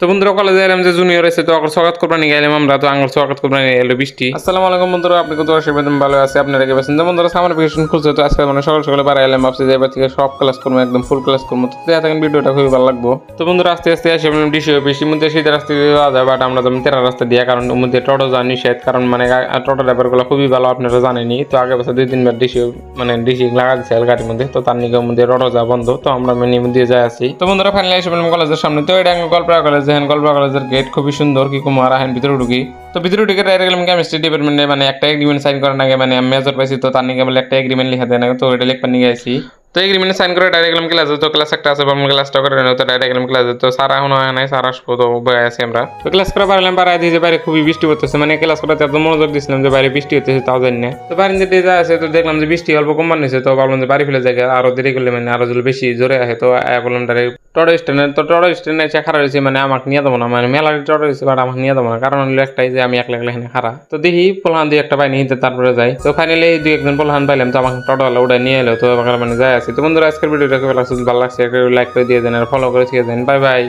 তো বন্ধুরা কলেজে এলাম যে জুনিয়র আছে তো আবার স্বাগত করবা নিয়ে গেলাম আমরা তো আঙুল স্বাগত করবা নিয়ে এলো বৃষ্টি। আসসালামু আলাইকুম বন্ধুরা, আপনি কত আশীর্বাদ ভালো আছে আপনারা কি পাচ্ছেন? তো বন্ধুরা সামার ভ্যাকেশন খুলছে তো আজকে মানে সকাল সকালে বাড়া এলাম, ভাবছি যে এবার থেকে সব ক্লাস করবো, একদম ফুল ক্লাস করবো। তো দেখেন ভিডিওটা খুবই ভালো লাগবো। তো বন্ধুরা আস্তে আস্তে আসে ডিসি অফিসের মধ্যে শীতের রাস্তা দিয়ে যাওয়া যায়, বাট আমরা যেমন তেরা রাস্তা দিয়ে, কারণ ওর মধ্যে টোটো যাওয়া নিষেধ, কারণ মানে টোটো ড্রাইভার গুলো খুবই ভালো, আপনারা জানেনি। তো আগে বছর 2-3 বার ডিসি লাগা দিচ্ছে গাড়ির মধ্যে, তো তার নিকে মধ্যে টোটো যাওয়া বন্ধ, তো আমরা মেনে মধ্যে যাই আছি। তো বন্ধুরা ফাইনালি এসে বললাম কলেজের সামনে। তো এটা গল্পরা কলেজ, দেখেন গল্পরা কলেজের গেট খুবই সুন্দর, কি কুমার আহেন ভিতরে ঢুকি। তো ভিতরে ঢুকে ডাইরেক্ট গেলাম কেমিস্ট্রি ডিপার্টমেন্টে, মানে একটা এগ্রিমেন্ট সাইন করার আগে মানে মেজর পাইছি, তো তার নিকে বলে একটা এগ্রিমেন্ট লিখে দেয় না, তো এটা লিখবার নিয়ে গেছি। তো এগ্রিমেন্ট সাইন করে ডাইরেক্ট গেলাম ক্লাসে। তো ক্লাস একটা আছে, ক্লাসটা করে তো ডাইরেক্ট গেলাম ক্লাসে। তো স্যার এখন হয় নাই, স্যার আসবো, তো বয়ে আছি আমরা। তো ক্লাস করে পারলাম, পাড়ায় দিয়ে বাইরে খুবই বৃষ্টি পড়তেছে, মানে ক্লাস করাতে এত মনোযোগ দিচ্ছিলাম যে বাইরে বৃষ্টি হতেছে তাও জানি না। তো বাড়ির যে যা আছে, তো দেখলাম যে বৃষ্টি অল্প কমান নিয়েছে, তো ভাবলাম যে বাড়ি ফেলে যায়, আরো দেরি করলে মানে আরো যদি বেশি জোরে আসে। তো বললাম ডাইরেক্ট টোটো স্ট্যান্ডে। তো টোটো স্ট্যান্ডে এসে খারাপ হয়েছে, মানে আমাকে নিয়ে দেবো না, মানে মেলারি টোটো হয়েছে, বাট আমাকে নিয়ে দেবো না, কারণ হলো একটাই যে আমি একলা একলা এখানে খারা। তো দেখি পোলহান দিয়ে একটা পাইনি, তারপরে যাই। তো ফাইনালি 2-1 জন পোলহান পাইলাম, তো আমাকে টোটোওয়ালা ওটা নিয়ে এলো, তো মানে যাই আছি। তো বন্ধুরা আজকের ভিডিওটা ভালো লাগছে, একটা লাইক করে দিয়ে দেন আর ফলো করে দিয়ে দেন। Bye bye.